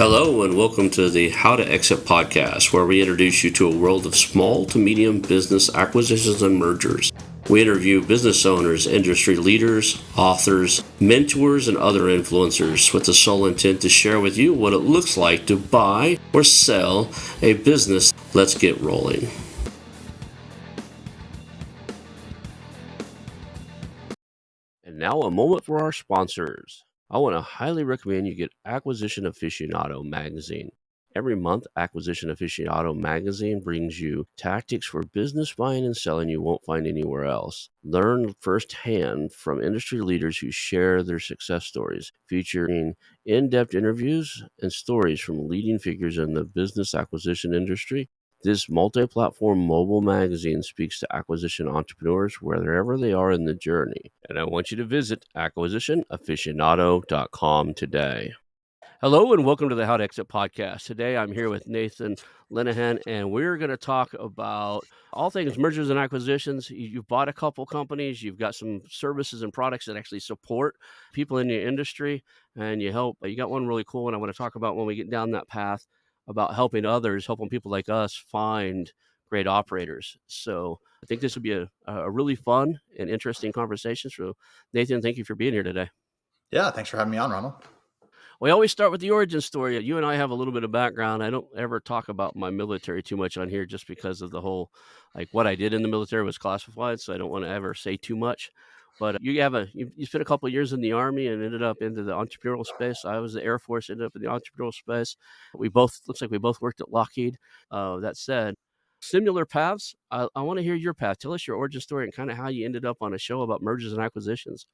Hello, and welcome to the How to Exit podcast, where we introduce you to a world of small to medium business acquisitions and mergers. We interview business owners, industry leaders, authors, mentors, and other influencers with the sole intent to share with you what it looks like to buy or sell a business. Let's get rolling. And now a moment for our sponsors. I want to highly recommend you get Acquisition Aficionado magazine. Every month, Acquisition Aficionado magazine brings you tactics for business buying and selling you won't find anywhere else. Learn firsthand from industry leaders who share their success stories, featuring in-depth interviews and stories from leading figures in the business acquisition industry. This multi-platform mobile magazine speaks to acquisition entrepreneurs wherever they are in the journey. And I want you to visit acquisitionaficionado.com today. Hello and welcome to the How to Exit podcast. Today I'm here with Nathan Lenahan, and we're going to talk about all things mergers and acquisitions. You've bought a couple companies, you've got some services and products that actually support people in your industry, and you got one really cool one I want to talk about when we get down that path about helping others, helping people like us find great operators. So I think this would be a really fun and interesting conversation. So Nathan, thank you for being here today. Yeah, thanks for having me on, Ronald. We always start with the origin story. You and I have a little bit of background. I don't ever talk about my military too much on here just because of the whole, like what I did in the military was classified. So I don't want to ever say too much. But you spent a couple of years in the Army and ended up into the entrepreneurial space. I was the Air Force, ended up in the entrepreneurial space. Looks like we both worked at Lockheed. That said, similar paths. I want to hear your path. Tell us your origin story and kind of how you ended up on a show about mergers and acquisitions.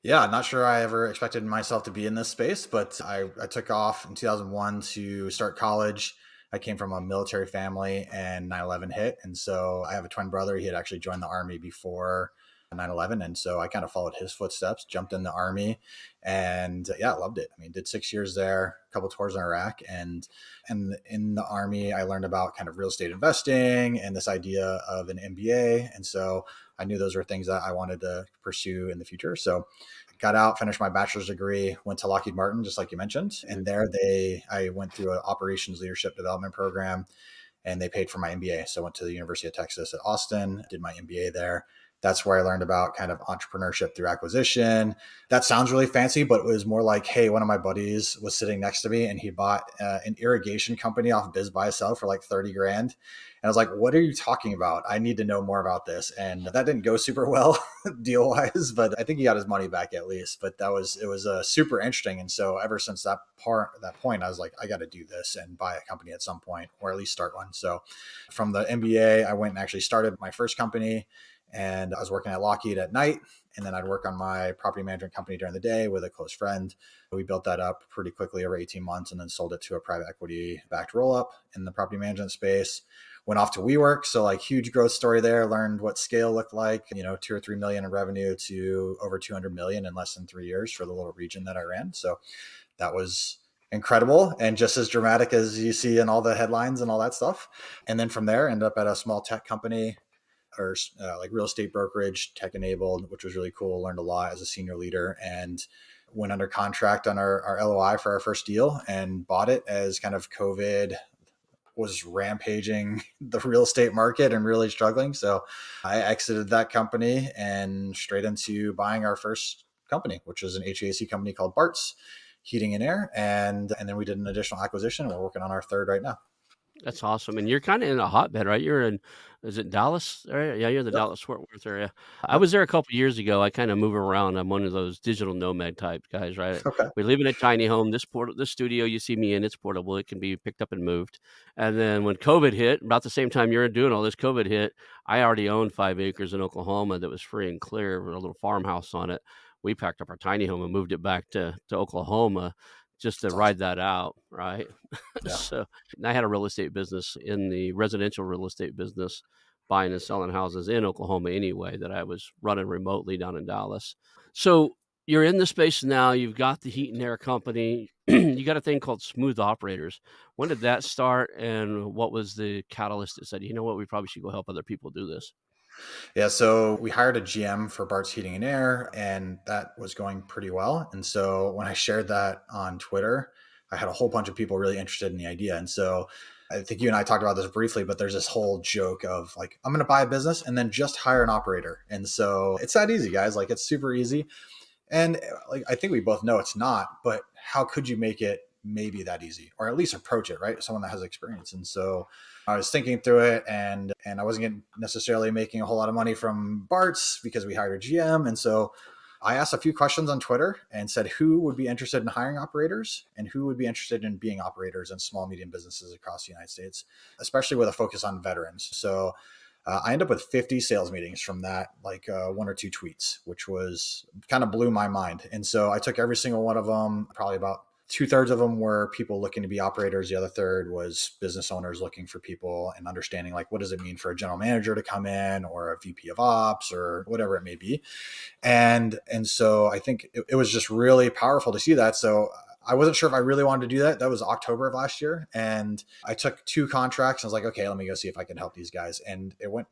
Yeah, not sure I ever expected myself to be in this space, but I took off in 2001 to start college. I came from a military family and 9/11 hit. And so I have a twin brother. He had actually joined the Army before 9/11. And so I kind of followed his footsteps, jumped in the Army, and yeah, I loved it. I mean, did 6 years there, a couple tours in Iraq. And in the Army, I learned about kind of real estate investing and this idea of an MBA. And so I knew those were things that I wanted to pursue in the future. So got out, finished my bachelor's degree, went to Lockheed Martin, just like you mentioned. And there I went through an operations leadership development program, and they paid for my MBA. So I went to the University of Texas at Austin, did my MBA there. That's where I learned about kind of entrepreneurship through acquisition. That sounds really fancy, but it was more like, hey, one of my buddies was sitting next to me and he bought an irrigation company off Biz Buy Sell for like 30 grand. And I was like, what are you talking about? I need to know more about this. And that didn't go super well deal wise, but I think he got his money back at least. But it was super interesting. And so ever since that point, I was like, I got to do this and buy a company at some point, or at least start one. So from the MBA, I went and actually started my first company. And I was working at Lockheed at night, and then I'd work on my property management company during the day with a close friend. We built that up pretty quickly over 18 months and then sold it to a private equity backed roll up in the property management space. Went off to WeWork. So like huge growth story there, learned what scale looked like, 2 or 3 million in revenue to over 200 million in less than 3 years for the little region that I ran. So that was incredible and just as dramatic as you see in all the headlines and all that stuff. And then from there, ended up at a small tech company, or like real estate brokerage, tech enabled, which was really cool. Learned a lot as a senior leader and went under contract on our LOI for our first deal and bought it as kind of COVID was rampaging the real estate market and really struggling. So I exited that company and straight into buying our first company, which was an HVAC company called Bart's Heating and Air. And then we did an additional acquisition. We're working on our third right now. That's awesome. And you're kind of in a hotbed, right? Is it Dallas area? Yeah, you're in the Yep. Dallas Fort Worth area. I was there a couple years ago. I kind of move around. I'm one of those digital nomad type guys, right? Okay. We live in a tiny home. This studio you see me in, it's portable. It can be picked up and moved. And then when COVID hit, about the same time you're doing all this, COVID hit, I already owned 5 acres in Oklahoma that was free and clear with a little farmhouse on it. We packed up our tiny home and moved it back to Oklahoma just to ride that out, right? Yeah. So I had a real estate business in the residential real estate business, buying and selling houses in Oklahoma anyway, that I was running remotely down in Dallas. So you're in the space now. You've got the heat and air company. You got a thing called Smooth Operators. When did that start, and what was the catalyst that said, you know what, we probably should go help other people do this? Yeah, so we hired a GM for Bart's Heating and Air, and that was going pretty well. And so when I shared that on Twitter, I had a whole bunch of people really interested in the idea. And so I think you and I talked about this briefly, but there's this whole joke of like, I'm going to buy a business and then just hire an operator. And so it's that easy, guys. Like, it's super easy. And like, I think we both know it's not, but how could you make it maybe that easy, or at least approach it, right? Someone that has experience. And so I was thinking through it, and I wasn't getting necessarily making a whole lot of money from Bart's because we hired a GM. And so I asked a few questions on Twitter and said who would be interested in hiring operators and who would be interested in being operators in small, medium businesses across the United States, especially with a focus on veterans. So I ended up with 50 sales meetings from that, like one or two tweets, which was kind of blew my mind. And so I took every single one of them. Probably about 2/3 of them were people looking to be operators. The other third was business owners looking for people and understanding, like, what does it mean for a general manager to come in, or a VP of ops, or whatever it may be. And so I think it was just really powerful to see that. So I wasn't sure if I really wanted to do that. That was October of last year. And I took 2 contracts and I was like, okay, let me go see if I can help these guys. And it went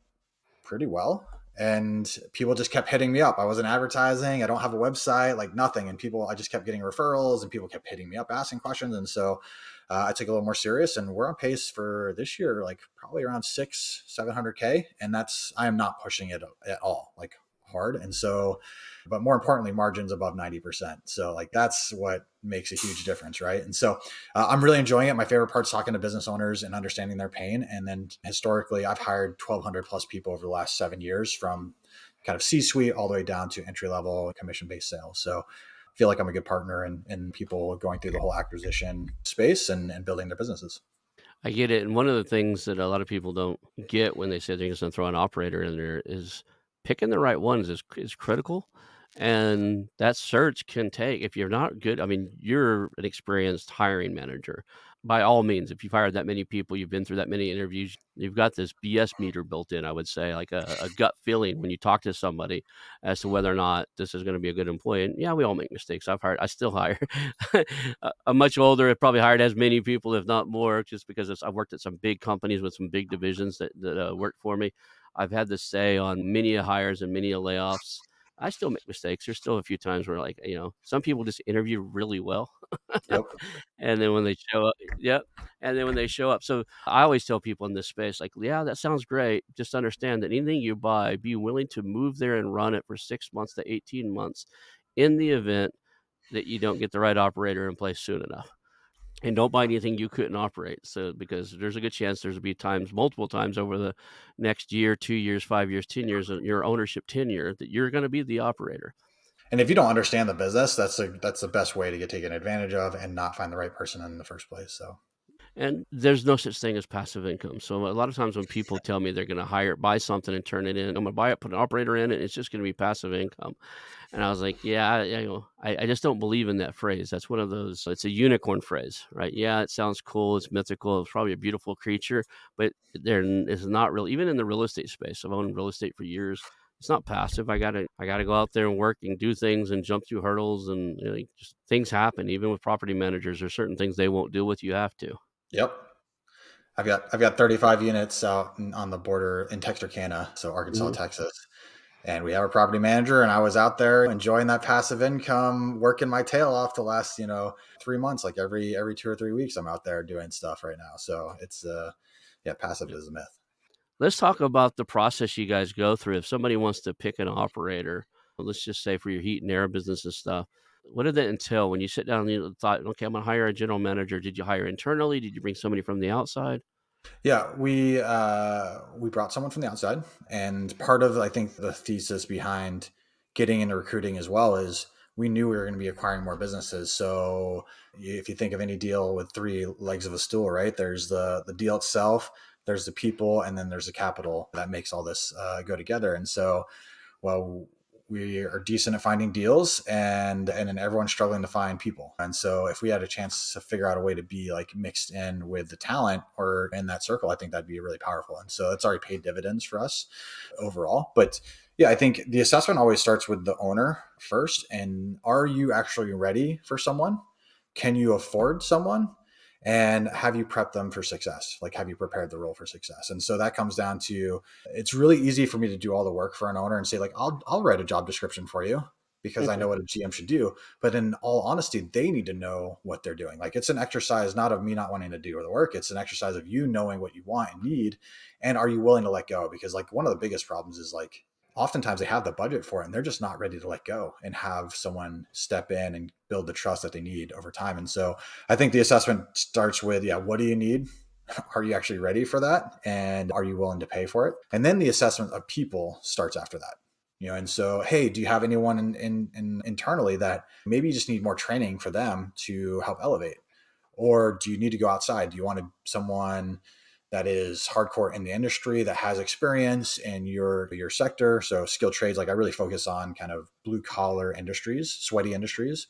pretty well. And people just kept hitting me up. I wasn't advertising. I don't have a website, like nothing. And I just kept getting referrals, and people kept hitting me up, asking questions. And so I took it a little more serious, and we're on pace for this year, like probably around 700K. And I am not pushing it at all, like hard. And so, but more importantly, margins above 90%. So like, that's what makes a huge difference. Right. And so I'm really enjoying it. My favorite part's talking to business owners and understanding their pain. And then historically, I've hired 1,200 plus people over the last 7 years, from kind of C-suite all the way down to entry level commission-based sales. So I feel like I'm a good partner in people going through the whole acquisition space and building their businesses. I get it, and one of the things that a lot of people don't get when they say they're just gonna throw an operator in there is picking the right ones is critical, and that search can take if you're not good. I mean, you're an experienced hiring manager. By all means, if you've hired that many people, you've been through that many interviews, you've got this BS meter built in, I would say, like a gut feeling when you talk to somebody as to whether or not this is gonna be a good employee, and yeah, we all make mistakes. I still hire. I'm much older. I've probably hired as many people, if not more, just because I've worked at some big companies with some big divisions that work for me. I've had this say on many a hires and many a layoffs. I still make mistakes. There's still a few times where, like, some people just interview really well. Yep. And then when they show up, yep. And then when they show up, so I always tell people in this space, like, yeah, that sounds great. Just understand that anything you buy, be willing to move there and run it for 6 months to 18 months in the event that you don't get the right operator in place soon enough. And don't buy anything you couldn't operate. So because there's a good chance there's be times, multiple times over the next year, 2 years, 5 years, 10 years of your ownership tenure that you're going to be the operator. And if you don't understand the business, that's the best way to get taken advantage of and not find the right person in the first place. So And there's no such thing as passive income. So a lot of times when people tell me they're going to buy something and turn it in, I'm going to buy it, put an operator in it, it's just going to be passive income. And I was like, yeah, I just don't believe in that phrase. That's one of those, it's a unicorn phrase, right? Yeah, it sounds cool. It's mythical. It's probably a beautiful creature, but there is not really, even in the real estate space. I've owned real estate for years. It's not passive. I gotta go out there and work and do things and jump through hurdles, and just things happen. Even with property managers, there's certain things they won't do with you have to. yep. I've got 35 units out on the border in Texarkana, so Arkansas, Mhm. Texas. And we have a property manager, and I was out there enjoying that passive income, working my tail off the last 3 months. Like every 2 or 3 weeks, I'm out there doing stuff right now. So it's yeah, passive is a myth. Let's talk about the process you guys go through. If somebody wants to pick an operator, let's just say for your heat and air business and stuff, what did that entail when you sit down and you thought, okay, I'm going to hire a general manager? Did you hire internally? Did you bring somebody from the outside? Yeah, we brought someone from the outside, and part of, I think, the thesis behind getting into recruiting as well is we knew we were going to be acquiring more businesses. So if you think of any deal with three legs of a stool, right? There's the deal itself, there's the people, and then there's the capital that makes all this go together. And so, well, we are decent at finding deals, and then everyone's struggling to find people. And so if we had a chance to figure out a way to be like mixed in with the talent or in that circle, I think that'd be really powerful. And so it's already paid dividends for us overall. But yeah, I think the assessment always starts with the owner first. And are you actually ready for someone? Can you afford someone? And have you prepped them for success? Like, have you prepared the role for success? And so that comes down to, it's really easy for me to do all the work for an owner and say, like, I'll write a job description for you. because I Mhm. know what a GM should do. But in all honesty, they need to know what they're doing. Like it's an exercise not of me not wanting to do the work. It's an exercise of you knowing what you want and need. And are you willing to let go? Because like one of the biggest problems is like oftentimes they have the budget for it and they're just not ready to let go and have someone step in and build the trust that they need over time. And so I think the assessment starts with, yeah, what do you need? Are you actually ready for that? And are you willing to pay for it? And then the assessment of people starts after that. And so, hey, do you have anyone in internally that maybe you just need more training for them to help elevate? Or do you need to go outside? Do you want someone that is hardcore in the industry that has experience in your sector? So skilled trades, like I really focus on kind of blue collar industries, sweaty industries.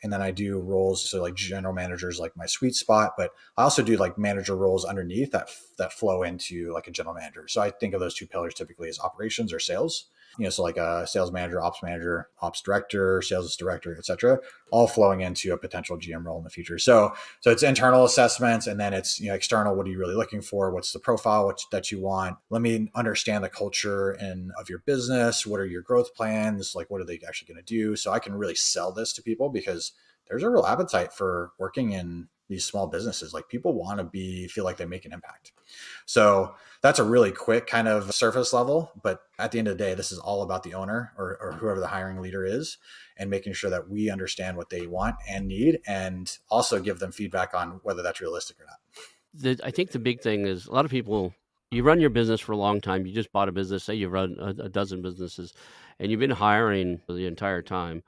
And then I do roles, so like general managers, like my sweet spot, but I also do like manager roles underneath that flow into like a general manager. So I think of those two pillars typically as operations or sales. So like a sales manager, ops director, sales director, et cetera, all flowing into a potential GM role in the future. So it's internal assessments, and then it's external. What are you really looking for? What's the profile that you want? Let me understand the culture and of your business. What are your growth plans? Like, what are they actually going to do? So I can really sell this to people because there's a real appetite for working in these small businesses. Like people want to feel like they make an impact. So that's a really quick kind of surface level. But at the end of the day, this is all about the owner or whoever the hiring leader is and making sure that we understand what they want and need and also give them feedback on whether that's realistic or not. I think the big thing is a lot of people, you run your business for a long time. You just bought a business, say you run a dozen businesses, and you've been hiring for the entire time.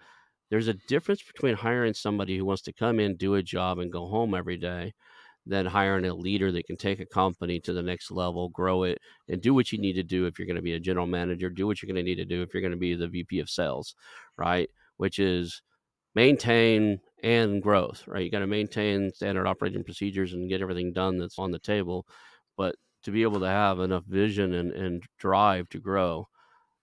There's a difference between hiring somebody who wants to come in, do a job, and go home every day than hiring a leader that can take a company to the next level, grow it, and do what you need to do if you're going to be a general manager, do what you're going to need to do if you're going to be the VP of sales, right? Which is maintain and growth, right? You got to maintain standard operating procedures and get everything done that's on the table. But to be able to have enough vision and drive to grow,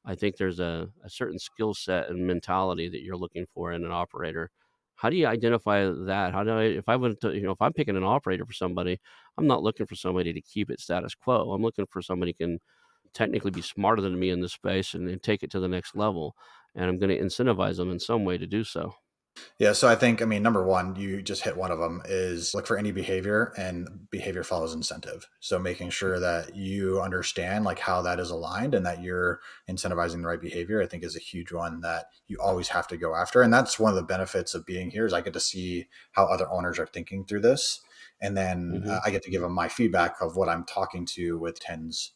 I think there's a certain skill set and mentality that you're looking for in an operator. How do you identify that? How do I, if I went to, if I'm picking an operator for somebody, I'm not looking for somebody to keep it status quo. I'm looking for somebody who can technically be smarter than me in this space and take it to the next level. And I'm going to incentivize them in some way to do so. Yeah, so I think, I mean, number one, you just hit one of them is look for any behavior and behavior follows incentive. So making sure that you understand like how that is aligned and that you're incentivizing the right behavior, I think is a huge one that you always have to go after. And that's one of the benefits of being here is I get to see how other owners are thinking through this. And then Hmm. I get to give them my feedback of what I'm talking to with tens,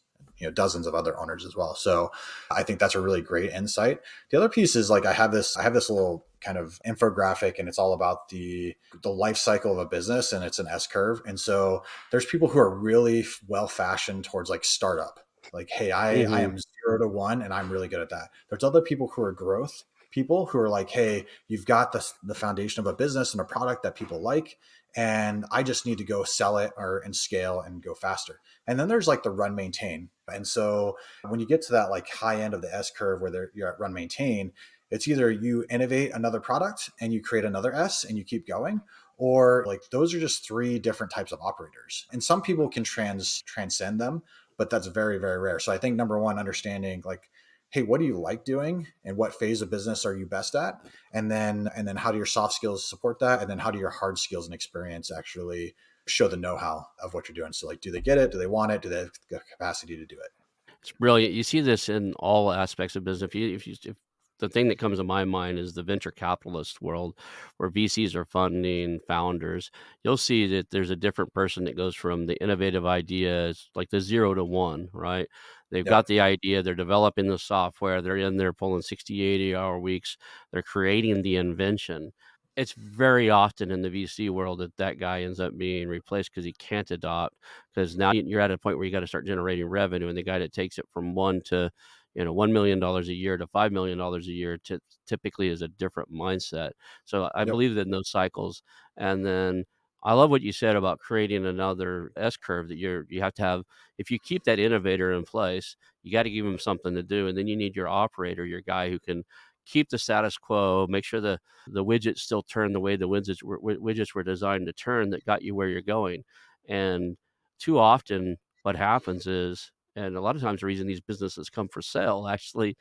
dozens of other owners as well. So I think that's a really great insight. The other piece is like I have this little kind of infographic and it's all about the life cycle of a business and it's an S curve. And so there's people who are really well fashioned towards like startup. Like, hey, I Hmm. am 0 to 1 and I'm really good at that. There's other people who are growth people who are like, hey, you've got the foundation of a business and a product that people like, and I just need to go sell it and scale and go faster. And then there's like the run maintain. And so when you get to that like high end of the S curve where you're at run maintain, it's either you innovate another product and you create another S and you keep going, or like those are just three different types of operators. And some people can transcend them, but that's very, very rare. So I think number one, understanding like, hey, what do you like doing and what phase of business are you best at? And then how do your soft skills support that? And then how do your hard skills and experience actually show the know-how of what you're doing? So like, do they get it? Do they want it? Do they have the capacity to do it? It's brilliant. You see this in all aspects of business. If the thing that comes to my mind is the venture capitalist world, where VCs are funding founders. You'll see that there's a different person that goes from the innovative ideas, like the 0 to 1, right? They've Yep. got the idea, they're developing the software, they're in there pulling 60, 80-hour weeks, they're creating the invention. It's very often in the VC world that that guy ends up being replaced because he can't adopt, because now you're at a point where you got to start generating revenue, and the guy that takes it from one to $1 million a year to $5 million a year typically is a different mindset. So I Yep. believe in those cycles. And then I love what you said about creating another S curve, that you have to have. If you keep that innovator in place, you got to give him something to do, and then you need your operator, your guy who can keep the status quo, make sure the widgets still turn the way the widgets were designed to turn, that got you where you're going. And too often what happens is, and a lot of times the reason these businesses come for sale actually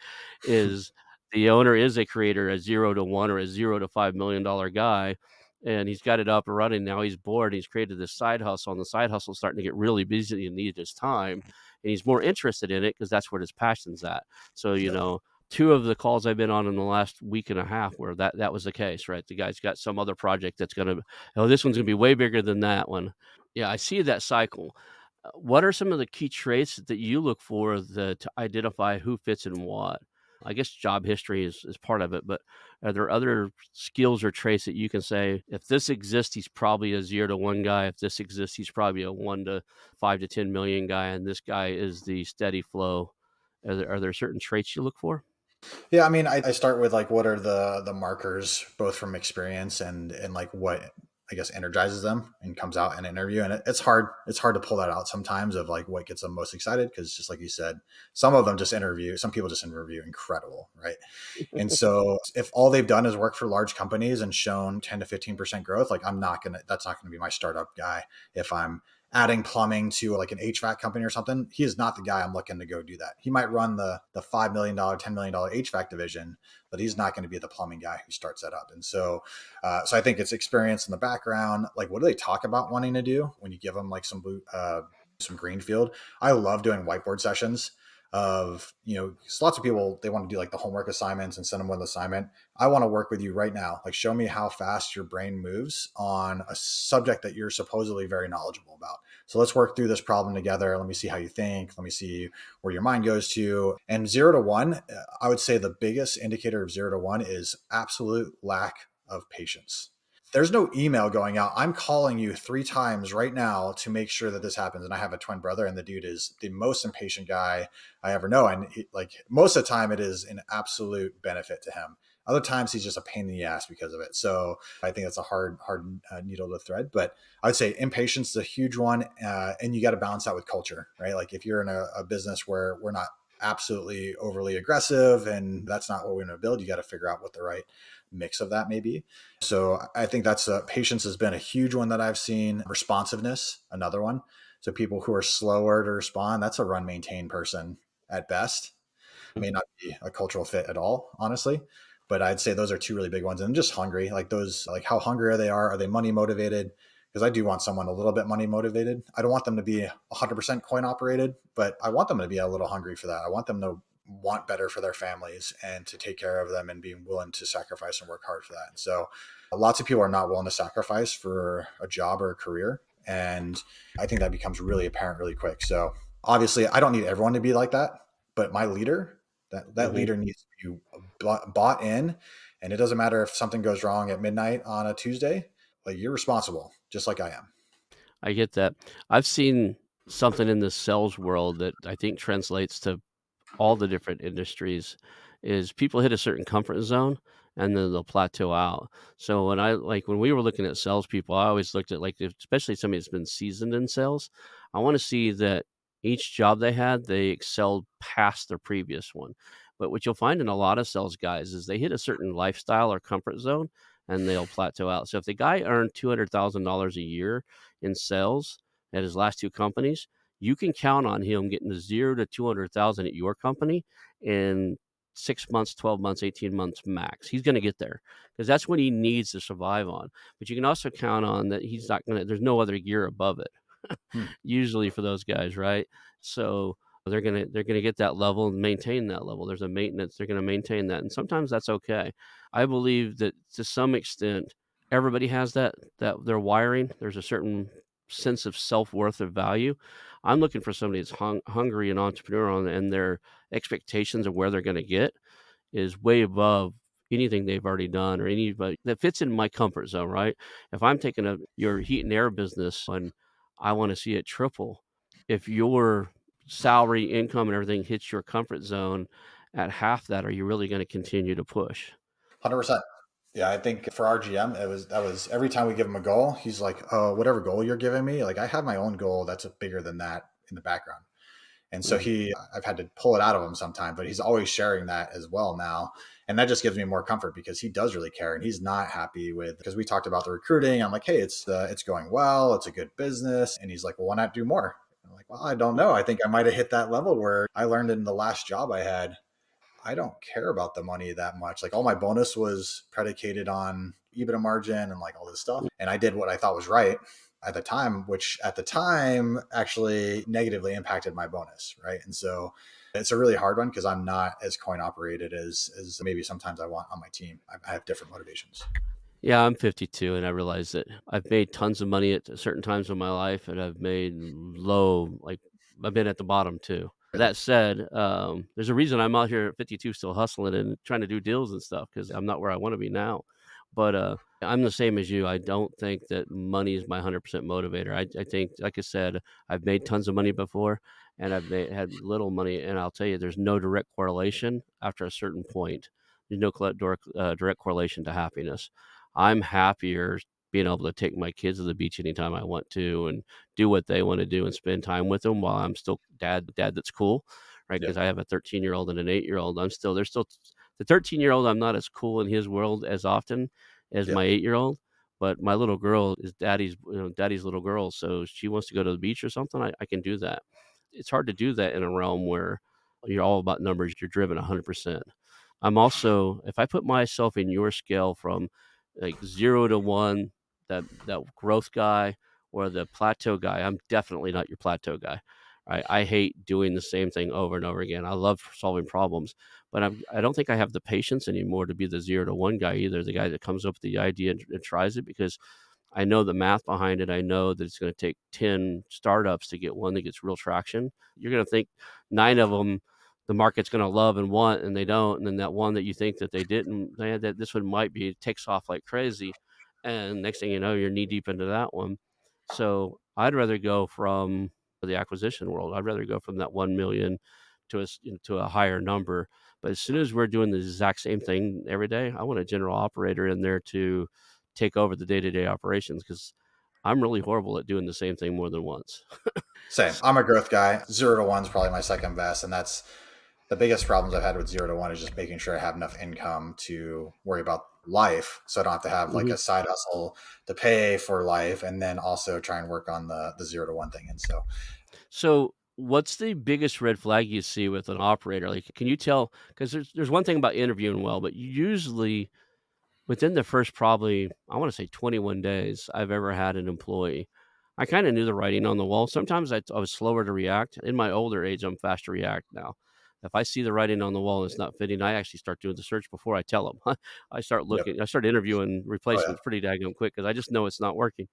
is the owner is a creator, a 0 to 1 or a 0 to $5 million guy, and he's got it up and running. Now he's bored. He's created this side hustle, and the side hustle is starting to get really busy and need his time, and he's more interested in it because that's where his passion's at. So, Yep. two of the calls I've been on in the last week and a half where that was the case, right? The guy's got some other project that's gonna, oh, this one's gonna be way bigger than that one. Yeah, I see that cycle. What are some of the key traits that you look for to identify who fits in what? I guess job history is part of it, but are there other skills or traits that you can say, if this exists, he's probably a 0 to 1 guy. If this exists, he's probably a 1 to 5 to 10 million guy, and this guy is the steady flow. Are there certain traits you look for? Yeah, I mean, I start with like what are the markers, both from experience and like what I guess energizes them and comes out in an interview. And it's hard to pull that out sometimes of like what gets them most excited because just like you said, some people just interview incredible, right? And so if all they've done is work for large companies and shown 10 to 15% growth, like that's not gonna be my startup guy. If I'm adding plumbing to like an HVAC company or something, he is not the guy I'm looking to go do that. He might run the $5 million, $10 million HVAC division, but he's not going to be the plumbing guy who starts that up. And so I think it's experience in the background. Like, what do they talk about wanting to do when you give them like some greenfield? I love doing whiteboard sessions of, lots of people, they want to do like the homework assignments and send them one assignment. I want to work with you right now. Like, show me how fast your brain moves on a subject that you're supposedly very knowledgeable about. So let's work through this problem together. Let me see how you think. Let me see where your mind goes to. And 0 to 1, I would say the biggest indicator of 0 to 1 is absolute lack of patience. There's no email going out. I'm calling you 3 times right now to make sure that this happens. And I have a twin brother, and the dude is the most impatient guy I ever know. And like most of the time, it is an absolute benefit to him. Other times, he's just a pain in the ass because of it. So I think that's a hard needle to thread. But I would say impatience is a huge one, and you got to balance that with culture, right? Like if you're in a business where we're not absolutely overly aggressive and that's not what we're going to build, you got to figure out what the right mix of that may be. So I think that's patience has been a huge one that I've seen. Responsiveness, another one. So people who are slower to respond, that's a run maintain person at best. May not be a cultural fit at all, honestly. But I'd say those are two really big ones. And just hungry, like those, like how hungry they are. Are they money motivated? Because I do want someone a little bit money motivated. I don't want them to be 100% coin operated, but I want them to be a little hungry for that. I want them to want better for their families and to take care of them and being willing to sacrifice and work hard for that. And so lots of people are not willing to sacrifice for a job or a career. And I think that becomes really apparent really quick. So obviously I don't need everyone to be like that, but my leader, that Mhm. leader needs to be bought in. And it doesn't matter if something goes wrong at midnight on a Tuesday, like you're responsible, just like I am. I get that. I've seen something in the sales world that I think translates to all the different industries is people hit a certain comfort zone and then they'll plateau out. So when we were looking at salespeople, I always looked at like especially somebody that's been seasoned in sales. I want to see that each job they had, they excelled past their previous one. But what you'll find in a lot of sales guys is they hit a certain lifestyle or comfort zone and they'll plateau out. So if the guy earned $200,000 a year in sales at his last two companies, you can count on him getting to 0 to 200,000 at your company in 6 months, 12 months, 18 months max. He's gonna get there because that's what he needs to survive on. But you can also count on that he's not gonna there's no other gear above it Hmm. usually for those guys, right? So they're gonna get that level and maintain that level. There's a maintenance, they're gonna maintain that, and sometimes that's okay. I believe that to some extent, everybody has that their wiring. There's a certain sense of self-worth or value. I'm looking for somebody that's hungry and entrepreneurial, and their expectations of where they're gonna get is way above anything they've already done or anybody that fits in my comfort zone, right? If I'm taking your heat and air business and I want to see it triple, if your salary, income, and everything hits your comfort zone at half that, are you really going to continue to push? 100%. Yeah, I think for our GM, that was every time we give him a goal, he's like, "Oh, whatever goal you're giving me, like I have my own goal that's bigger than that in the background." And so Mhm. I've had to pull it out of him sometime, but he's always sharing that as well now. And that just gives me more comfort because he does really care and he's not happy with, because we talked about the recruiting. I'm like, hey, it's going well. It's a good business. And he's like, well, why not do more? I'm like, well, I don't know. I think I might've hit that level where I learned in the last job I had, I don't care about the money that much. Like all my bonus was predicated on EBITDA margin and like all this stuff. And I did what I thought was right at the time, which at the time actually negatively impacted my bonus. Right. And so it's a really hard one because I'm not as coin operated as maybe sometimes I want on my team. I have different motivations. Yeah, I'm 52, and I realize that I've made tons of money at certain times in my life, and I've made low, like I've been at the bottom too. That said, there's a reason I'm out here at 52 still hustling and trying to do deals and stuff because I'm not where I want to be now. But I'm the same as you. I don't think that money is my 100% motivator. I think, like I said, I've made tons of money before, and had little money, and I'll tell you, there's no direct correlation after a certain point. There's no direct correlation to happiness. I'm happier being able to take my kids to the beach anytime I want to and do what they want to do and spend time with them while I'm still dad that's cool, right? Yeah. Because I have a 13-year-old and an 8-year-old. There's still the 13-year-old. I'm not as cool in his world as often as Yeah. my 8-year-old, but my little girl is daddy's little girl. So she wants to go to the beach or something. I can do that. It's hard to do that in a realm where you're all about numbers. You're driven 100%. I'm also, if I put myself in your scale from like 0 to 1, that growth guy or the plateau guy, I'm definitely not your plateau guy. I hate doing the same thing over and over again. I love solving problems, but I don't think I have the patience anymore to be the 0 to 1 guy either, the guy that comes up with the idea and tries it because I know the math behind it. I know that it's gonna take 10 startups to get one that gets real traction. You're gonna think 9 of them the market's gonna love and want, and they don't, and then that one that you think that they didn't, that this one might be, it takes off like crazy, and next thing you know, you're knee deep into that one. So, I'd rather go from the acquisition world. I'd rather go from that 1,000,000 to a higher number, but as soon as we're doing the exact same thing every day, I want a general operator in there to take over the day-to-day operations because I'm really horrible at doing the same thing more than once. Same. I'm a growth guy. 0 to 1 is probably my second best. And that's the biggest problems I've had with 0 to 1 is just making sure I have enough income to worry about life. So I don't have to have like Mhm. a side hustle to pay for life and then also try and work on the 0 to 1 thing. And so, So, what's the biggest red flag you see with an operator? Like, can you tell? Because there's one thing about interviewing well, but usually within the first probably, I want to say 21 days I've ever had an employee, I kind of knew the writing on the wall. Sometimes I was slower to react. In my older age, I'm fast to react now. If I see the writing on the wall and it's not fitting, I actually start doing the search before I tell them. yep. I start interviewing Oh, yeah. replacements pretty daggone quick because I just know it's not working.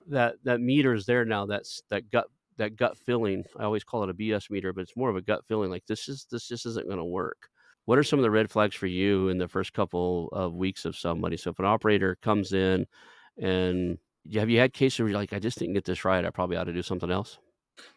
That meter is there now. That gut feeling. I always call it a BS meter, but it's more of a gut feeling. Like this just isn't going to work. What are some of the red flags for you in the first couple of weeks of somebody? So if an operator comes in and have you had cases where you're like, I just didn't get this right. I probably ought to do something else.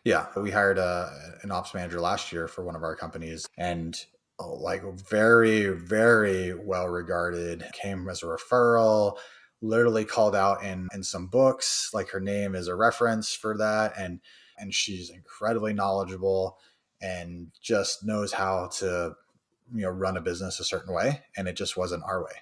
Yeah, we hired an ops manager last year for one of our companies, and like very, very well regarded. Came as a referral, literally called out in some books. Like her name is a reference for that, and she's incredibly knowledgeable and just knows how to run a business a certain way, and it just wasn't our way.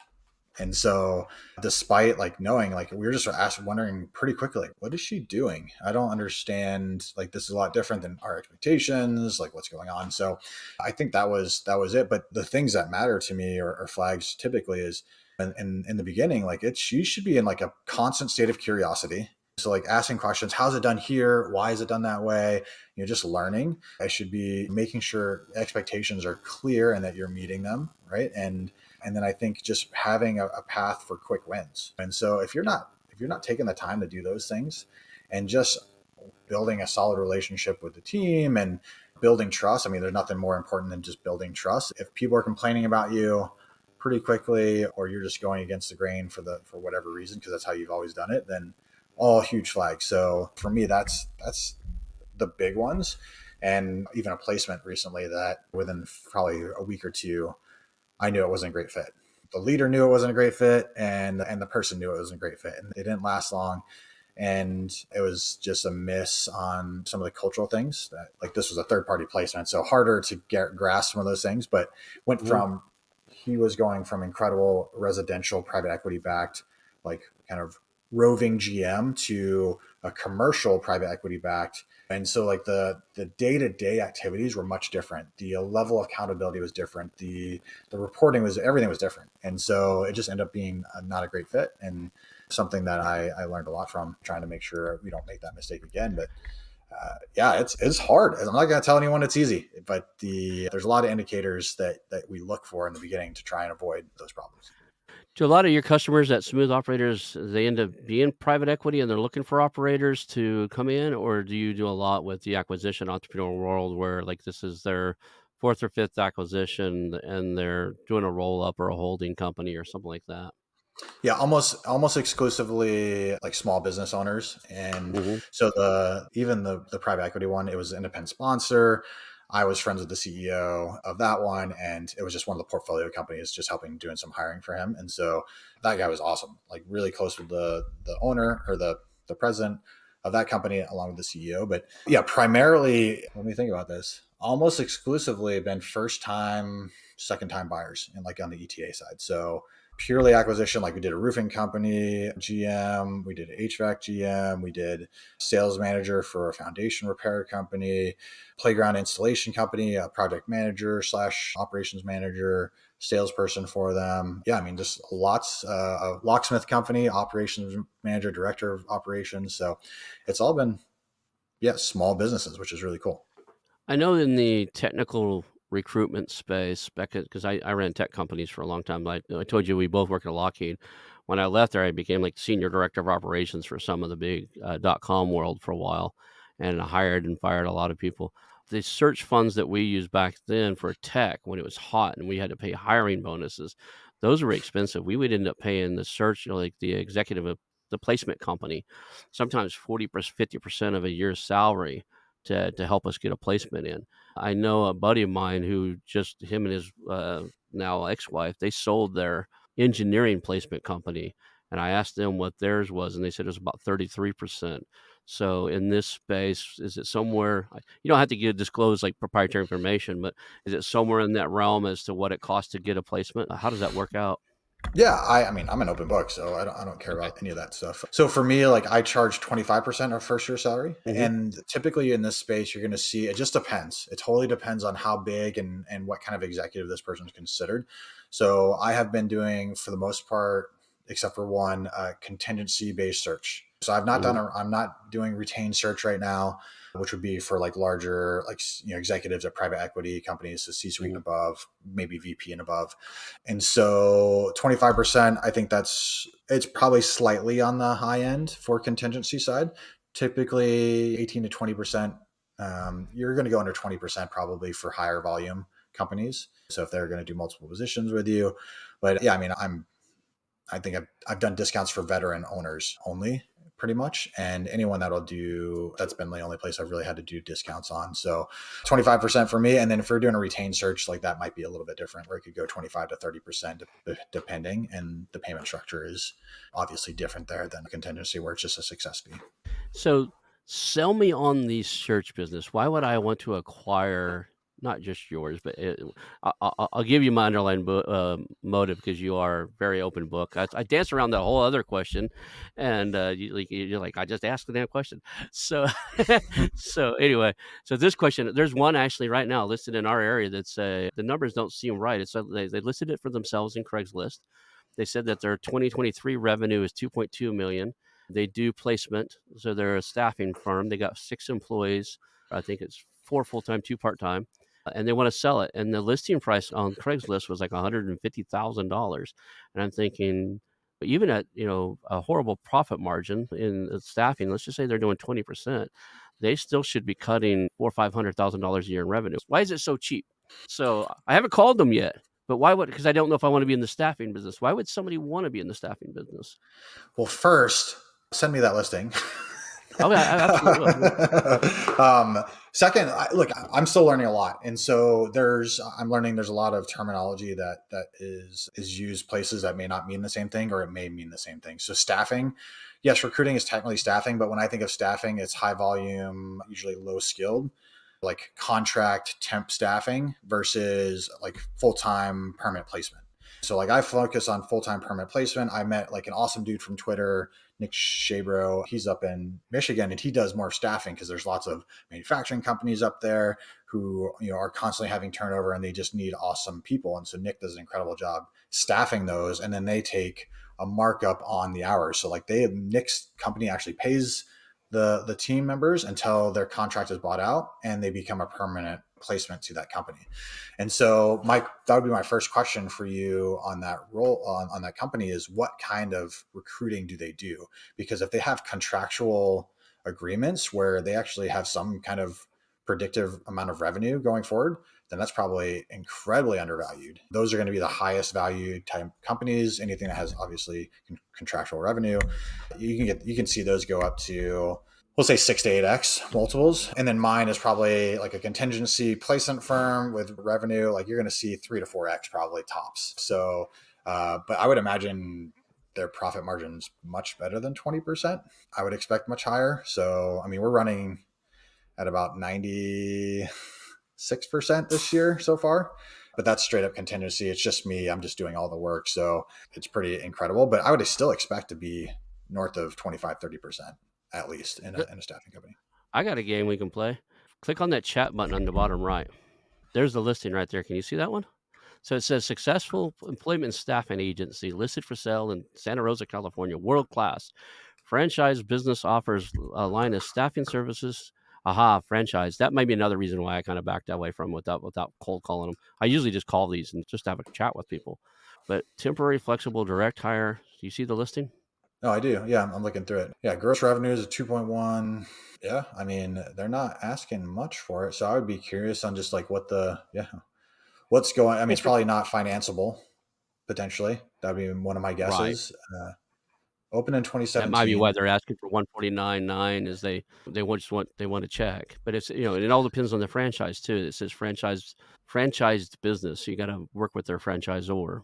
And so, despite like knowing, like we were just wondering pretty quickly, like, what is she doing? I don't understand. Like this is a lot different than our expectations. Like what's going on? So, I think that was it. But the things that matter to me or flags typically is, in the beginning, like she should be in like a constant state of curiosity. So like asking questions, how's it done here? Why is it done that way? Just learning. I should be making sure expectations are clear and that you're meeting them, right? And then I think just having a path for quick wins. And so if you're not taking the time to do those things and just building a solid relationship with the team and building trust, I mean, there's nothing more important than just building trust. If people are complaining about you pretty quickly, or you're just going against the grain for whatever reason, because that's how you've always done it, then all huge flags. So for me, that's the big ones. And even a placement recently that within probably a week or two, I knew it wasn't a great fit. The leader knew it wasn't a great fit, and the person knew it wasn't a great fit, and it didn't last long. And it was just a miss on some of the cultural things. That like this was a third party placement, so harder to grasp some of those things. But went Mhm. from he was going from incredible residential private equity backed, like kind of roving GM to a commercial private equity backed. And so like the day-to-day activities were much different. The level of accountability was different. The reporting was, everything was different. And so it just ended up being not a great fit, and something that I learned a lot from, trying to make sure we don't make that mistake again. But yeah, it's hard. I'm not going to tell anyone it's easy, but there's a lot of indicators that we look for in the beginning to try and avoid those problems. Do a lot of your customers that smooth operators, they end up being private equity and they're looking for operators to come in, or do you do a lot with the acquisition entrepreneur world where like this is their fourth or fifth acquisition and they're doing a roll up or a holding company or something like that? Yeah, almost exclusively like small business owners. And Hmm. so the private equity one, it was an independent sponsor. I was friends with the CEO of that one, and it was just one of the portfolio companies, just helping doing some hiring for him. And so that guy was awesome, like really close with the owner, or the president of that company, along with the CEO. But yeah, primarily, let me think about this. Almost exclusively been first time, second time buyers, and like on the ETA side. So purely acquisition. Like we did a roofing company GM, we did HVAC GM, we did sales manager for a foundation repair company, playground installation company, a project manager slash operations manager, salesperson for them. Yeah, I mean, just lots. A locksmith company, operations manager, director of operations. So it's all been, yeah, small businesses, which is really cool. I know in the technical recruitment space, because I ran tech companies for a long time. I told you we both worked at Lockheed. When I left there, I became like senior director of operations for some of the big .com world for a while, and I hired and fired a lot of people. The search funds that we used back then for tech when it was hot and we had to pay hiring bonuses, those were expensive. We would end up paying the search, like the executive of the placement company, sometimes 40%, 50% of a year's salary to help us get a placement in. I know a buddy of mine who just him and his now ex-wife, they sold their engineering placement company, and I asked them what theirs was, and they said it was about 33%. So in this space, is it somewhere? You don't have to disclose like proprietary information, but is it somewhere in that realm as to what it costs to get a placement? How does that work out? Yeah, I mean, I'm an open book, so I don't care Okay. about any of that stuff. So for me, like I charge 25% of first year salary. Hmm. And typically in this space, you're going to see, it just depends. It totally depends on how big and what kind of executive this person's considered. So I have been doing, for the most part, except for one, contingency based search. So Hmm. I'm not doing retained search right now, which would be for like larger, like, executives at private equity companies, so C-suite and Hmm. above, maybe VP and above. And so 25%, I think it's probably slightly on the high end for contingency side. Typically 18 to 20%. You're going to go under 20% probably for higher volume companies. So if they're going to do multiple positions with you. But yeah, I mean, I think I've done discounts for veteran owners only, pretty much. And anyone that's been the only place I've really had to do discounts on. So 25% for me. And then if we're doing a retained search, like that might be a little bit different, where it could go 25 to 30% depending. And the payment structure is obviously different there than contingency, where it's just a success fee. So sell me on the search business. Why would I want to acquire not just yours, but I'll give you my underlying motive because you are very open book. I dance around that whole other question, and you're like, I just asked the damn question. So, so anyway, so this question, there's one actually right now listed in our area that's the numbers don't seem right. They listed it for themselves in Craigslist. They said that their 2023 revenue is 2.2 million. They do placement, so they're a staffing firm. They got 6 employees. I think it's 4 full-time, 2 part-time, and they want to sell it. And the listing price on Craigslist was like $150,000. And I'm thinking, even at a horrible profit margin in staffing, let's just say they're doing 20%, they still should be cutting $400,000 or $500,000 a year in revenue. Why is it so cheap? So I haven't called them yet, but why would? Because I don't know if I want to be in the staffing business. Why would somebody want to be in the staffing business? Well, first, send me that listing. Oh, yeah, I absolutely will. Yeah. um, Second, look, I'm still learning a lot, and so I'm learning there's a lot of terminology that is used places that may not mean the same thing, or it may mean the same thing. So staffing, yes, recruiting is technically staffing, but when I think of staffing, it's high volume, usually low skilled, like contract temp staffing versus like full time permanent placement. So like I focus on full-time permanent placement. I met like an awesome dude from Twitter, Nick Shabro. He's up in Michigan and he does more staffing because there's lots of manufacturing companies up there who, are constantly having turnover and they just need awesome people. And so Nick does an incredible job staffing those, and then they take a markup on the hours. So like Nick's company actually pays the team members until their contract is bought out and they become a permanent placement to that company. And so Mike, that would be my first question for you on that role on that company is what kind of recruiting do they do? Because if they have contractual agreements where they actually have some kind of predictive amount of revenue going forward, then that's probably incredibly undervalued. Those are going to be the highest value type companies. Anything that has obviously contractual revenue, you can see those go up to, we'll say 6 to 8x multiples. And then mine is probably like a contingency placement firm with revenue. Like you're going to see 3 to 4x probably tops. So, but I would imagine their profit margin's much better than 20%. I would expect much higher. So, I mean, we're running at about 96% this year so far, but that's straight up contingency. It's just me. I'm just doing all the work. So it's pretty incredible, but I would still expect to be north of 25, 30% at least in a staffing company. I got a game we can play. Click on that chat button on the bottom right. There's the listing right there. Can you see that one? So it says successful employment staffing agency listed for sale in Santa Rosa, California, world class. Franchise business offers a line of staffing services. Aha, franchise. That might be another reason why I kind of backed away from without cold calling them. I usually just call these and just have a chat with people. But temporary, flexible, direct hire. Do you see the listing? Oh, I do. Yeah, I'm looking through it. Yeah, gross revenue is 2.1. Yeah, I mean, they're not asking much for it. So I would be curious on just like what's going. I mean, Well, it's probably not financeable potentially. That'd be one of my right. guesses. Open in That might be why 2017. they're asking for 149.9 is they want to check. But it's it all depends on the franchise too. It says franchised business. So you got to work with their franchisor.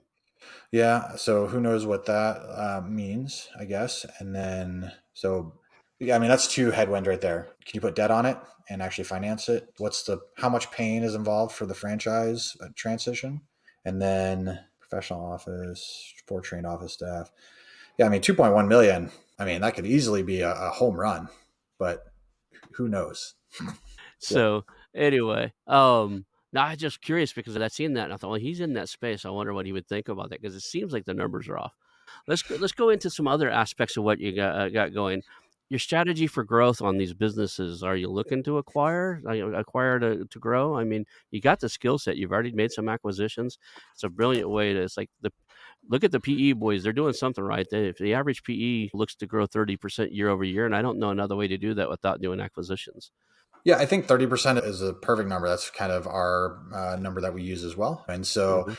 Yeah, so who knows what that means, I guess. And then, so yeah, I mean, that's two headwind right there. Can you put debt on it and actually finance it? How much pain is involved for the franchise transition? And then professional office, 4 trained office staff. Yeah, I mean, 2.1 million. I mean, that could easily be a home run, but who knows? Yeah. So anyway, now I'm just curious because I seen that and I thought, well, he's in that space. I wonder what he would think about that because it seems like the numbers are off. Let's go into some other aspects of what you got going. Your strategy for growth on these businesses. Are you looking to acquire? Are you acquire to grow? I mean, you got the skill set. You've already made some acquisitions. It's a brilliant way to. It's like the look at the PE boys. They're doing something right. If the average PE looks to grow 30% year over year, and I don't know another way to do that without doing acquisitions. Yeah, I think 30% is a perfect number. That's kind of our number that we use as well. And so Hmm.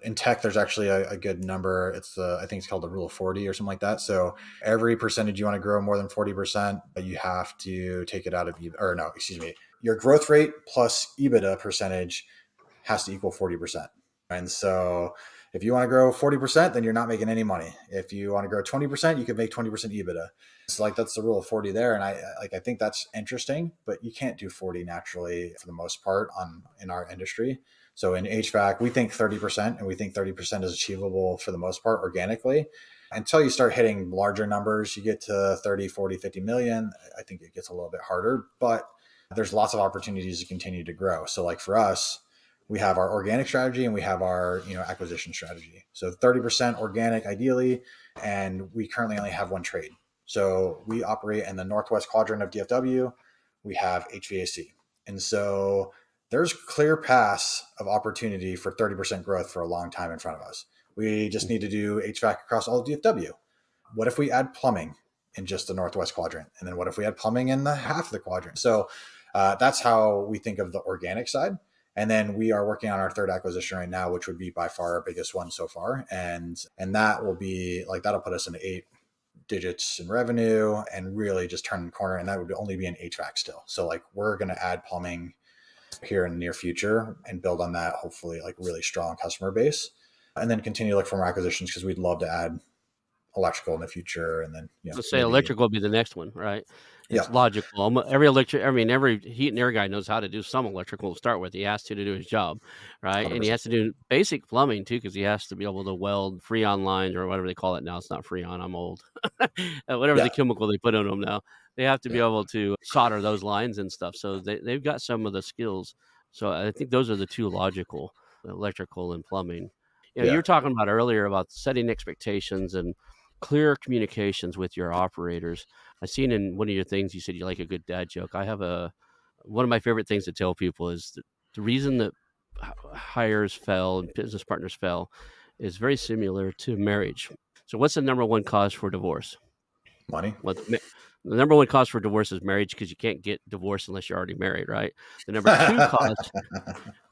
in tech, there's actually a good number. I think it's called the rule of 40 or something like that. So every percentage you want to grow more than 40%, you have to take it out of, or no, excuse me, your growth rate plus EBITDA percentage has to equal 40%. And so if you want to grow 40%, then you're not making any money. If you want to grow 20%, you can make 20% EBITDA. So like that's the rule of 40 there. And I think that's interesting, but you can't do 40 naturally for the most part in our industry. So in HVAC, we think 30%, and we think 30% is achievable for the most part organically. Until you start hitting larger numbers, you get to 30, 40, 50 million. I think it gets a little bit harder, but there's lots of opportunities to continue to grow. So like for us, we have our organic strategy and we have our acquisition strategy. So 30% organic ideally, and we currently only have one trade. So we operate in the northwest quadrant of DFW. We have HVAC, and so there's clear paths of opportunity for 30% growth for a long time in front of us. We just need to do HVAC across all of DFW. What if we add plumbing in just the northwest quadrant, and then what if we add plumbing in the half of the quadrant? So that's how we think of the organic side. And then we are working on our third acquisition right now, which would be by far our biggest one so far. And that will be like, that'll put us in 8 digits in revenue and really just turn the corner. And that would only be an HVAC still. So like we're going to add plumbing here in the near future and build on that, hopefully like really strong customer base, and then continue to look for more acquisitions because we'd love to add electrical in the future, and then Let's say maybe electrical will be the next one, right? yeah, It's logical. Every heat and air guy knows how to do some electrical to start with. He has to do his job, right? hundred And he percent, has to do basic plumbing too, because he has to be able to weld freon lines or whatever they call it now. It's not freon. I'm old. Whatever the yeah, chemical they put on them now, they have to be yeah, able to solder those lines and stuff. So they've got some of the skills. So I think those are the two logical, electrical and plumbing. You yeah, were talking about earlier about setting expectations and clear communications with your operators. I seen in one of your things you said you like a good dad joke. I have one of my favorite things to tell people is that the reason that hires fell and business partners fell is very similar to marriage. So what's the number one cause for divorce? money. What's the number one cause for divorce is marriage, because you can't get divorced unless you're already married, right? The number two cause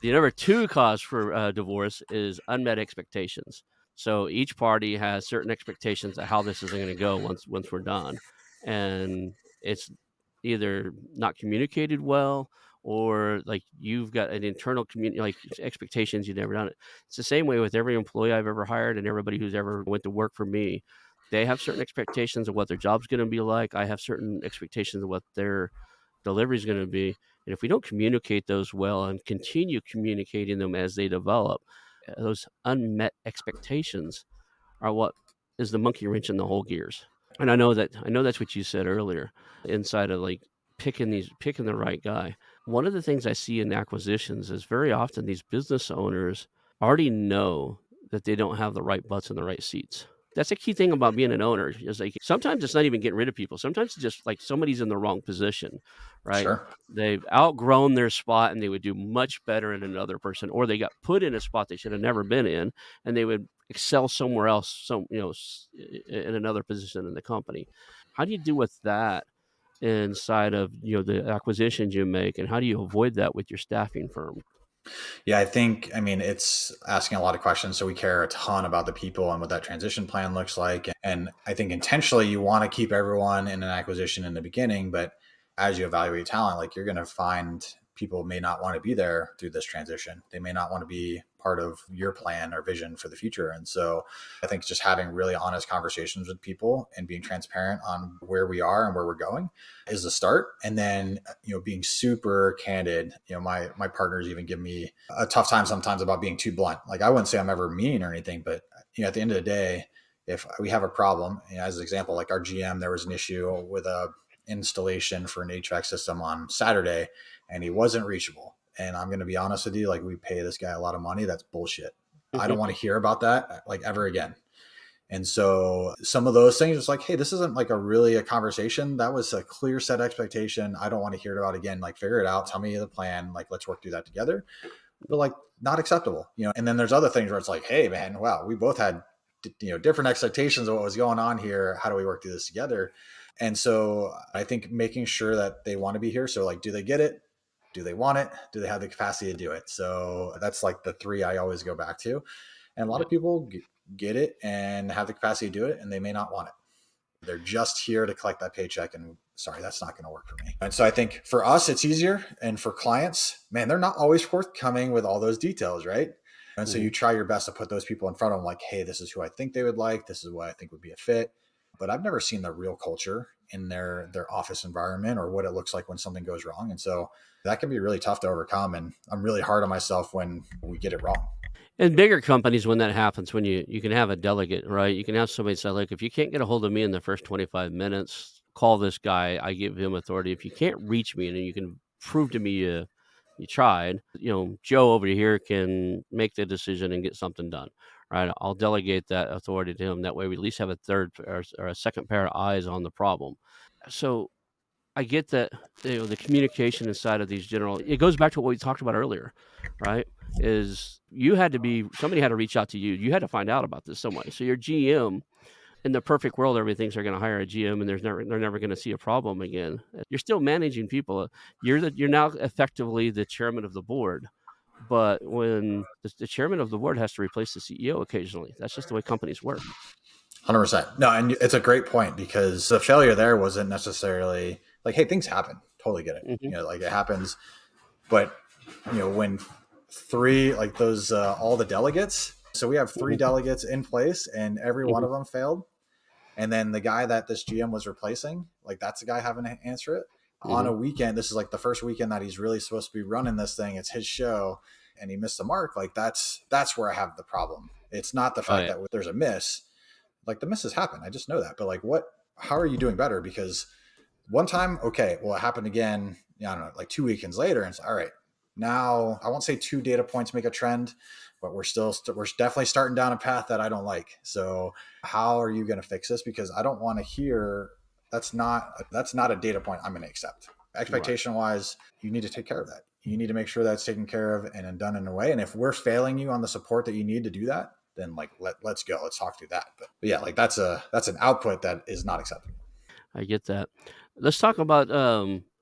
the number two cause for divorce is unmet expectations. So each party has certain expectations of how this is going to go once we're done, and it's either not communicated well, or like you've got an internal like expectations you've never done it. It's the same way with every employee I've ever hired and everybody who's ever went to work for me. They have certain expectations of what their job's going to be like. I have certain expectations of what their delivery is going to be. And if we don't communicate those well and continue communicating them as they develop, those unmet expectations are what is the monkey wrench in the whole gears. And I know that's what you said earlier, inside of like picking the right guy. One of the things I see in acquisitions is very often these business owners already know that they don't have the right butts in the right seats. That's a key thing about being an owner, is like sometimes it's not even getting rid of people. Sometimes it's just like somebody's in the wrong position, right? Sure. They've outgrown their spot and they would do much better in another person, or they got put in a spot they should have never been in and they would excel somewhere else, in another position in the company. How do you deal with that inside of the acquisitions you make, and how do you avoid that with your staffing firm? Yeah, I mean, it's asking a lot of questions. So we care a ton about the people and what that transition plan looks like. And I think intentionally you want to keep everyone in an acquisition in the beginning, but as you evaluate talent, like you're going to find people may not want to be there through this transition. They may not want to be part of your plan or vision for the future. And so I think just having really honest conversations with people and being transparent on where we are and where we're going is the start. And then, being super candid. My partners even give me a tough time sometimes about being too blunt. Like I wouldn't say I'm ever mean or anything, but at the end of the day, if we have a problem, as an example, like our GM, there was an issue with a installation for an HVAC system on Saturday, and he wasn't reachable. And I'm going to be honest with you, like we pay this guy a lot of money. That's bullshit. I don't want to hear about that like ever again. And so some of those things, it's like, hey, this isn't like a conversation. That was a clear set expectation. I don't want to hear it about again. Like figure it out. Tell me the plan. Like let's work through that together. But like not acceptable. And then there's other things where it's like, hey man, wow, we both had different expectations of what was going on here. How do we work through this together? And so I think making sure that they want to be here. So like, do they get it? Do they want it? Do they have the capacity to do it? So that's like the three I always go back to. And a lot Yeah. of people get it and have the capacity to do it, and they may not want it. They're just here to collect that paycheck, and sorry, that's not going to work for me. And so I think for us, it's easier. And for clients, man, they're not always forthcoming with all those details, right? And so Mhm. you try your best to put those people in front of them, like, hey, this is who I think they would like. This is what I think would be a fit. But I've never seen the real culture in their office environment or what it looks like when something goes wrong. And so that can be really tough to overcome. And I'm really hard on myself when we get it wrong. In bigger companies, when that happens, when you can have a delegate, right? You can have somebody say, "Look, if you can't get a hold of me in the first 25 minutes, call this guy. I give him authority. If you can't reach me and you can prove to me you tried, Joe over here can make the decision and get something done, right? I'll delegate that authority to him. That way, we at least have a third or a second pair of eyes on the problem." So I get that, the communication inside of these general, it goes back to what we talked about earlier, right? Is somebody had to reach out to you. You had to find out about this some way. So your GM, in the perfect world, everybody thinks they're going to hire a GM and they're never going to see a problem again. You're still managing people. You're now effectively the chairman of the board. But when the chairman of the board has to replace the CEO occasionally, that's just the way companies work. 100%. No, and it's a great point because the failure there wasn't necessarily like, hey, things happen. Totally get it. Hmm. Like it happens. But, when three, like all the delegates, so we have three Hmm. delegates in place and every one Hmm. of them failed. And then the guy that this GM was replacing, like that's the guy having to answer it on Hmm. a weekend. This is like the first weekend that he's really supposed to be running this thing. It's his show, and he missed the mark. Like that's where I have the problem. It's not the Oh fact yeah. that there's a miss. Like the misses happen. I just know that. But like how are you doing better? Because one time, okay, well, it happened again. I don't know, like 2 weekends later, and it's all right. Now I won't say 2 data points make a trend, but we're definitely starting down a path that I don't like. So how are you going to fix this? Because I don't want to hear that's not a data point I'm going to accept. Right. Expectation wise, you need to take care of that. You need to make sure that's taken care of and done in a way. And if we're failing you on the support that you need to do that, then like let's go. Let's talk through that. But yeah, like that's an output that is not acceptable. I get that. Let's talk about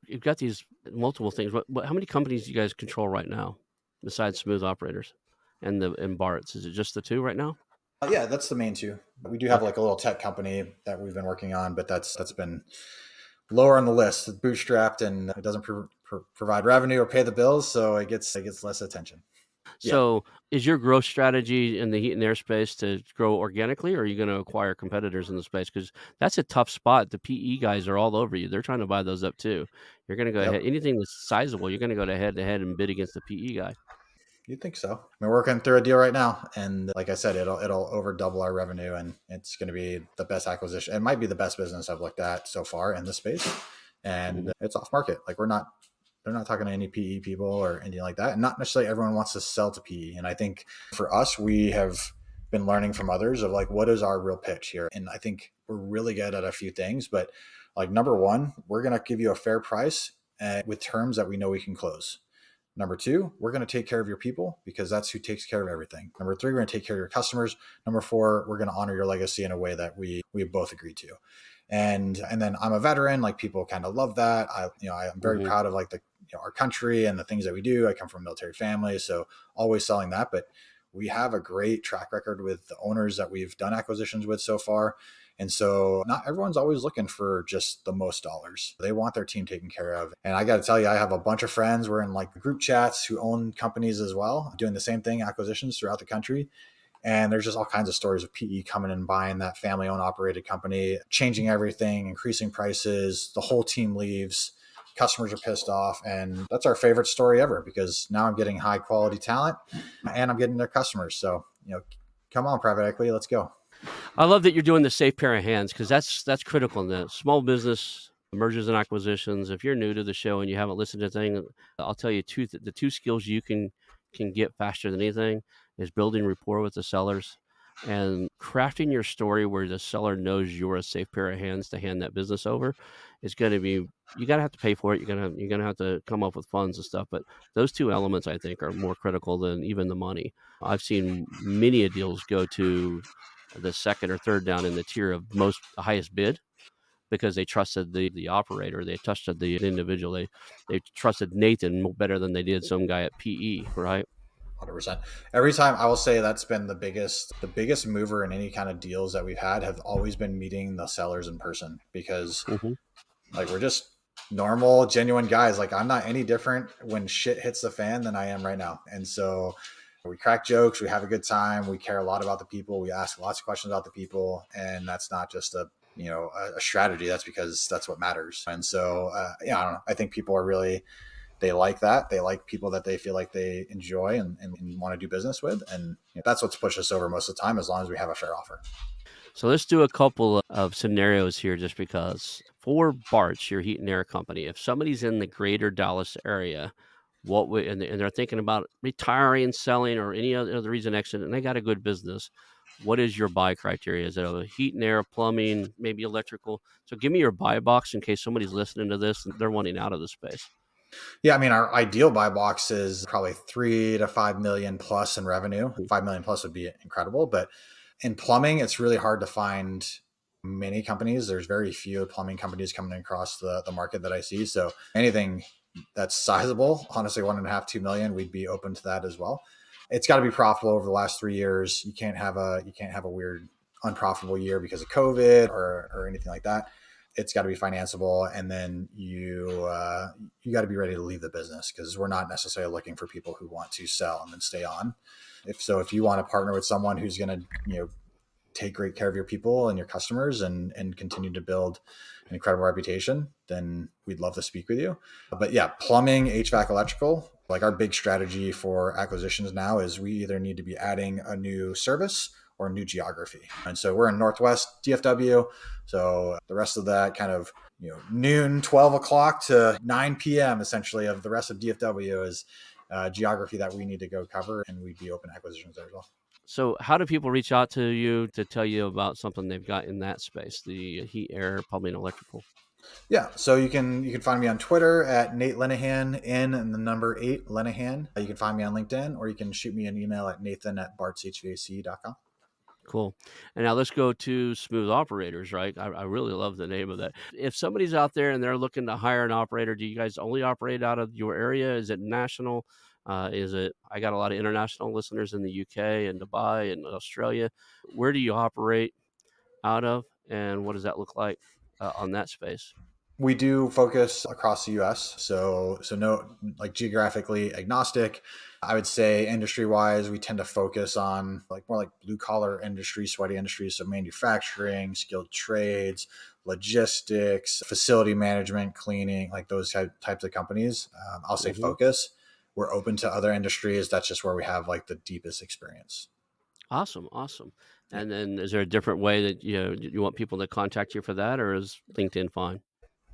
you've got these multiple things. How many companies do you guys control right now besides Smooth Operators and Bart's? Is it just the two right now? Yeah, that's the main two. We do have Okay. like a little tech company that we've been working on, but that's been lower on the list. It's bootstrapped and it doesn't provide revenue or pay the bills, so it gets less attention. Yeah, So, is your growth strategy in the heat and air space to grow organically, or are you going to acquire competitors in the space? Because that's a tough spot. The PE guys are all over you. They're trying to buy those up too. You're going to go yep. ahead. Anything that's sizable, you're going to go to head and bid against the PE guy. You'd think so. We're working through a deal right now, and like I said, it'll over double our revenue, and it's going to be the best acquisition. It might be the best business I've looked at so far in this space, and Mhm. it's off market. Like they're not talking to any PE people or anything like that, and not necessarily everyone wants to sell to PE. And I think for us, we have been learning from others of like what is our real pitch here, and I think we're really good at a few things, but like number one, we're going to give you a fair price with terms that we know we can close. Number two, we're going to take care of your people because that's who takes care of everything. Number three, we're going to take care of your customers. Number four, we're going to honor your legacy in a way that we both agreed to. And then I'm a veteran. Like people kind of love that. I'm very Mhm. proud of like our country and the things that we do. I come from a military family, so always selling that. But we have a great track record with the owners that we've done acquisitions with so far. And so not everyone's always looking for just the most dollars. They want their team taken care of. And I got to tell you, I have a bunch of friends. We're in like group chats who own companies as well, doing the same thing, acquisitions throughout the country. And there's just all kinds of stories of PE coming and buying that family owned operated company, changing everything, increasing prices. The whole team leaves. Customers are pissed off. And that's our favorite story ever because now I'm getting high quality talent and I'm getting their customers. So, come on, private equity, let's go. I love that you're doing the safe pair of hands because that's critical in the small business mergers and acquisitions. If you're new to the show and you haven't listened to the thing, I'll tell you the two skills you can get faster than anything is building rapport with the sellers and crafting your story where the seller knows you're a safe pair of hands to hand that business over. Is going to be you got to have to pay for it. You're gonna have to come up with funds and stuff. But those two elements I think are more critical than even the money. I've seen many deals go to the second or third down in the tier of most highest bid because they trusted the operator, they trusted the individual, they trusted Nathan better than they did some guy at PE, right? 100%. Every time I will say that's been the biggest mover in any kind of deals that we've had have always been meeting the sellers in person because Mm-hmm. like we're just normal, genuine guys. Like I'm not any different when shit hits the fan than I am right now. And so we crack jokes, we have a good time, we care a lot about the people, we ask lots of questions about the people, and that's not just a strategy. That's because that's what matters. And so I don't know. I think people are really they like that. They like people that they feel like they enjoy and want to do business with. And that's what's pushed us over most of the time, as long as we have a fair offer. So let's do a couple of scenarios here just because for Bart's, your heat and air company, if somebody's in the greater Dallas area, what would and they're thinking about retiring, selling, or any other reason exit, and they got a good business, what is your buy criteria? Is it a heat and air, plumbing, maybe electrical? So give me your buy box in case somebody's listening to this and they're wanting out of the space. Yeah, I mean, our ideal buy box is probably 3 to 5 million plus in revenue. Mhm. 5 million plus would be incredible. But in plumbing, it's really hard to find many companies. There's very few plumbing companies coming across the market that I see. So anything that's sizable, honestly, 1.5, 2 million, we'd be open to that as well. It's got to be profitable over the last 3 years. You can't have a weird unprofitable year because of COVID or anything like that. It's got to be financeable, and then you got to be ready to leave the business because we're not necessarily looking for people who want to sell and then stay on. If you want to partner with someone who's going to take great care of your people and your customers and continue to build an incredible reputation, then we'd love to speak with you. But yeah, plumbing, HVAC, electrical, like our big strategy for acquisitions now is we either need to be adding a new service or a new geography. And so we're in Northwest DFW. So the rest of that kind of, noon, 12 o'clock to 9 p.m. essentially of the rest of DFW is geography that we need to go cover, and we'd be open to acquisitions there as well. So how do people reach out to you to tell you about something they've got in that space, the heat, air, plumbing, electrical? Yeah, so you can find me on Twitter at Nate Lenahan, N and the number 8 Lenahan. You can find me on LinkedIn, or you can shoot me an email at nathan@bartshvac.com. Cool. And now let's go to smooth operators, right? I really love the name of that. If somebody's out there and they're looking to hire an operator, do you guys only operate out of your area? Is it national? I got a lot of international listeners in the UK and Dubai and Australia. Where do you operate out of, and what does that look like on that space? We do focus across the U.S., so no, like geographically agnostic. I would say industry wise, we tend to focus on like more like blue collar industry, sweaty industries, so manufacturing, skilled trades, logistics, facility management, cleaning, like those types of companies. I'll say Hmm. focus. We're open to other industries. That's just where we have like the deepest experience. Awesome, awesome. Yeah. And then, is there a different way that you want people to contact you for that, or is LinkedIn fine?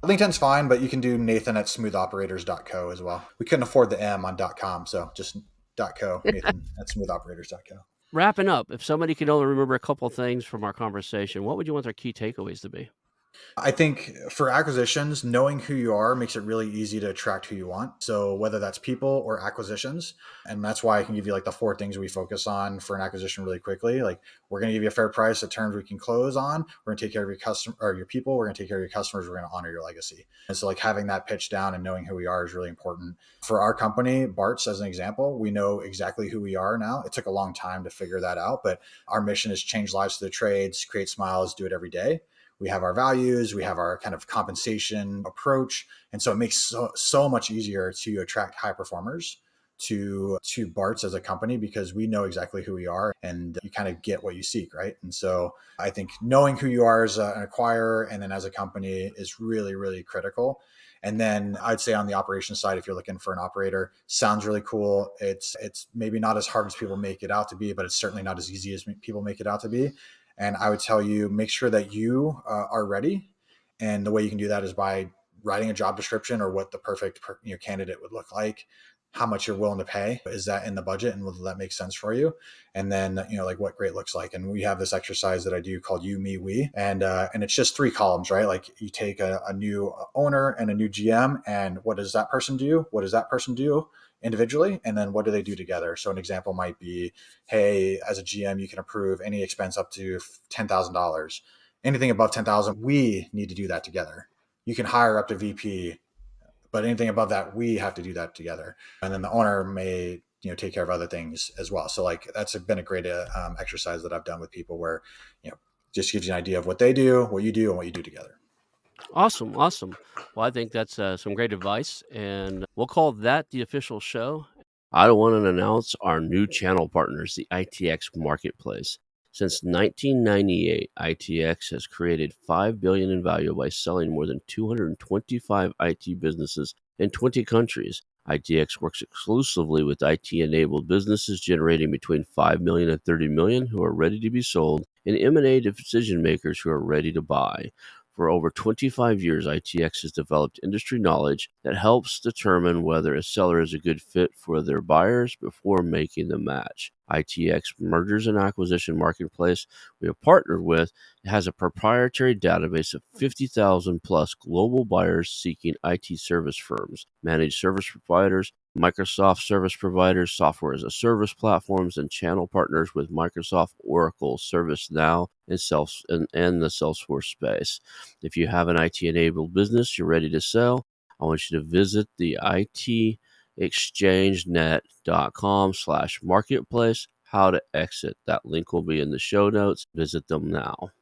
LinkedIn's fine, but you can do nathan@smoothoperators.co as well. We couldn't afford the M on .com, so just .co, nathan@smoothoperators.co. Wrapping up, if somebody could only remember a couple things from our conversation, what would you want their key takeaways to be? I think for acquisitions, knowing who you are makes it really easy to attract who you want. So whether that's people or acquisitions, and that's why I can give you like the 4 things we focus on for an acquisition really quickly. Like we're going to give you a fair price at terms we can close on. We're going to take care of your customer or your people. We're going to take care of your customers. We're going to honor your legacy. And so like having that pitch down and knowing who we are is really important. For our company, Bart's as an example, we know exactly who we are now. It took a long time to figure that out, but our mission is change lives through the trades, create smiles, do it every day. We have our values, we have our kind of compensation approach. And so it makes so much easier to attract high performers to Bart's as a company because we know exactly who we are and you kind of get what you seek, right? And so I think knowing who you are as an acquirer and then as a company is really, really critical. And then I'd say on the operations side, if you're looking for an operator, sounds really cool. It's maybe not as hard as people make it out to be, but it's certainly not as easy as people make it out to be. And I would tell you, make sure that you are ready. And the way you can do that is by writing a job description or what the perfect candidate would look like, how much you're willing to pay. Is that in the budget and will that make sense for you? And then, like what great looks like. And we have this exercise that I do called you, me, we. And it's just 3 columns, right? Like you take a new owner and a new GM and what does that person do? What does that person do? Individually, and then what do they do together? So an example might be, hey, as a GM, you can approve any expense up to $10,000. Anything above 10,000, we need to do that together. You can hire up to VP, but anything above that, we have to do that together. And then the owner may take care of other things as well. So like that's been a great exercise that I've done with people where just gives you an idea of what they do, what you do, and what you do together. Awesome, awesome. Well, I think that's some great advice, and we'll call that the official show. I want to announce our new channel partners, the ITX Marketplace. Since 1998, ITX has created $5 billion in value by selling more than 225 IT businesses in 20 countries. ITX works exclusively with IT-enabled businesses generating between $5 million and $30 million who are ready to be sold, and M&A decision makers who are ready to buy. For over 25 years, ITX has developed industry knowledge that helps determine whether a seller is a good fit for their buyers before making the match. ITX Mergers and Acquisition Marketplace we have partnered with has a proprietary database of 50,000 plus global buyers seeking IT service firms, managed service providers, Microsoft service providers, software as a service platforms, and channel partners with Microsoft, Oracle, ServiceNow, and the Salesforce space. If you have an IT-enabled business you're ready to sell, I want you to visit the itexchangenet.com/marketplace. How to exit. That link will be in the show notes. Visit them now.